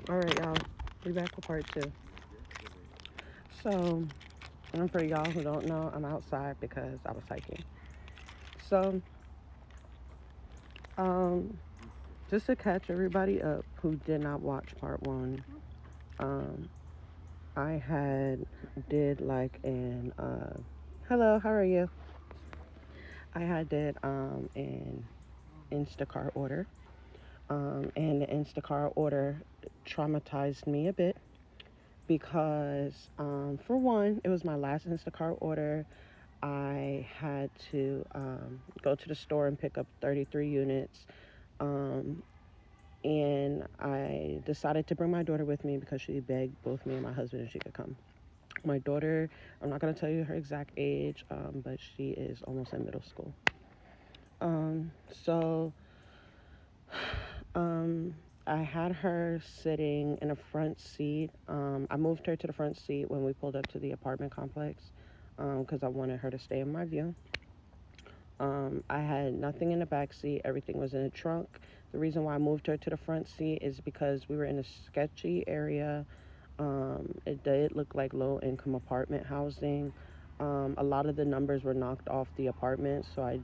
All right, y'all. We back with part two. So, and for y'all who don't know, I'm outside because I was hiking. So, um, just to catch everybody up who did not watch part one, um, I had did like an hello, how are you? I had did an Instacart order. And the Instacart order traumatized me a bit because, for one, it was my last Instacart order. I had to go to the store and pick up 33 units. Um, and I decided to bring my daughter with me because she begged both me and my husband if she could come. My daughter, I'm not going to tell you her exact age, but she is almost in middle school. So um, I had her sitting in a front seat. I moved her to the front seat when we pulled up to the apartment complex because I wanted her to stay in my view. I had nothing in the back seat. Everything was in the trunk. The reason why I moved her to the front seat is because we were in a sketchy area. It did look like low income apartment housing. A lot of the numbers were knocked off the apartment, so I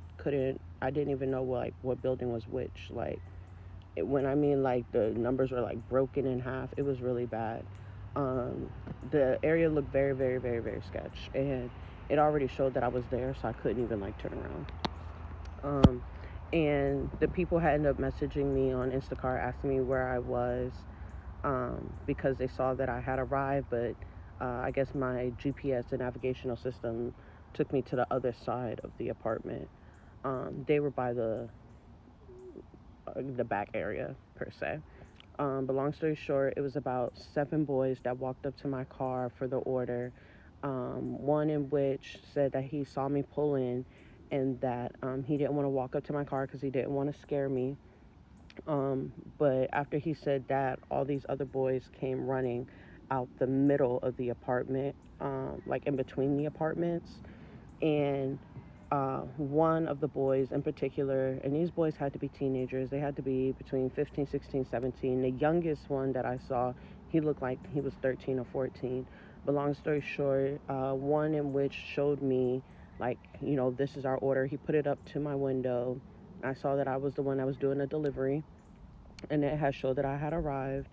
didn't even know what building was which. When I mean like the numbers were like broken in half, it was really bad. Um, the area looked very, very, very, very sketch, and it already showed that I was there, so I couldn't even like turn around. Um, and the people had ended up messaging me on Instacart asking me where I was because they saw that I had arrived, but I guess my GPS and navigational system took me to the other side of the apartment. They were by the back area per se. But long story short, it was about seven boys that walked up to my car for the order. One in which said that he saw me pull in and that he didn't want to walk up to my car because he didn't want to scare me. But after he said that, all these other boys came running out the middle of the apartment, like in between the apartments. And one of the boys in particular, and these boys had to be teenagers, they had to be between 15, 16, 17. The youngest one that I saw, he looked like he was 13 or 14. But long story short, one in which showed me, like, this is our order. He put it up to my window. I saw that I was the one that was doing the delivery, and it had showed that I had arrived.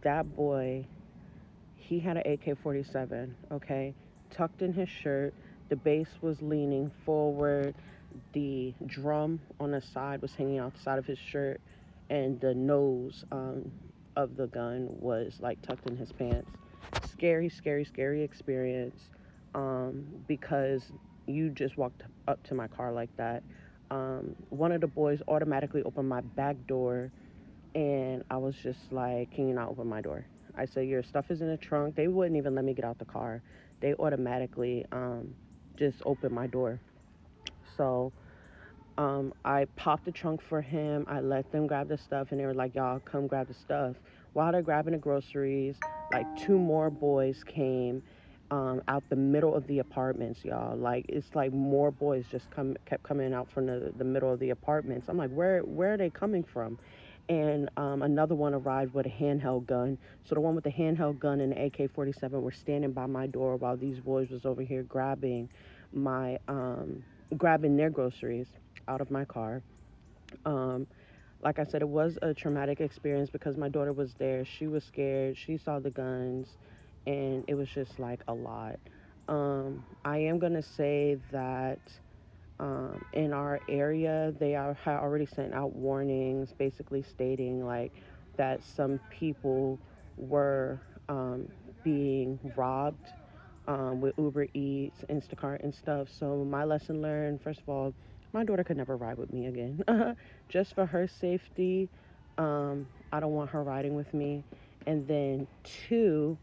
That boy, he had an AK-47, okay, tucked in his shirt. The base was leaning forward. The drum on the side was hanging out the side of his shirt, and the nose of the gun was like tucked in his pants. Scary, scary, scary experience because you just walked up to my car like that. One of the boys automatically opened my back door, and I was just like, "Can you not open my door?" I said, "Your stuff is in the trunk." They wouldn't even let me get out the car. They automatically just opened my door. So I popped the trunk for him. I let them grab the stuff, and they were like, "Y'all come grab the stuff." While they're grabbing the groceries, like two more boys came out the middle of the apartments, y'all. Like it's like more boys just kept coming out from the middle of the apartments. I'm like, where are they coming from? And another one arrived with a handheld gun. So the one with the handheld gun and the AK-47 were standing by my door while these boys was over here my grabbing their groceries out of my car. Um, like I said, it was a traumatic experience because my daughter was there. She was scared. She saw the guns, and it was just like a lot. I am gonna say that in our area, had already sent out warnings, basically stating like that some people were being robbed with Uber Eats, Instacart, and stuff. So my lesson learned, first of all, my daughter could never ride with me again. Just for her safety, I don't want her riding with me. And then two,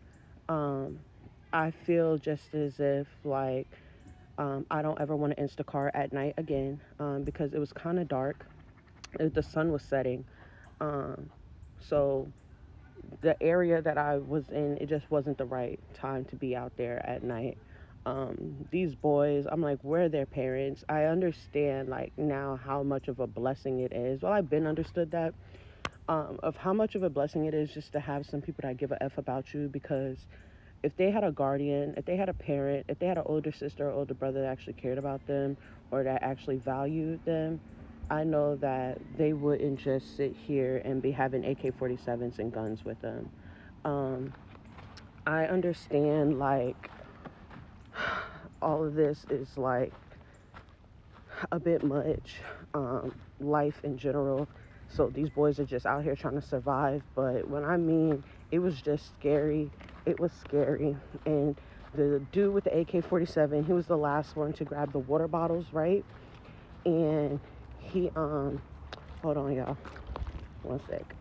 um, I feel just as if like I don't ever want to Instacart at night again because it was kind of dark. The sun was setting. Um, so the area that I was in, it just wasn't the right time to be out there at night. These boys, I'm like, where are their parents? I understand like now how much of a blessing it is. Well, I've been understood that. of how much of a blessing it is just to have some people that give a F about you. Because if they had a guardian, if they had a parent, if they had an older sister or older brother that actually cared about them or that actually valued them, I know that they wouldn't just sit here and be having AK-47s and guns with them. Um, I understand, like, all of this is, like, a bit much, life in general. So these boys are just out here trying to survive. But when I mean it was just scary, it was scary. And the dude with the AK-47, he was the last one to grab the water bottles, right? And he, hold on, y'all, one sec.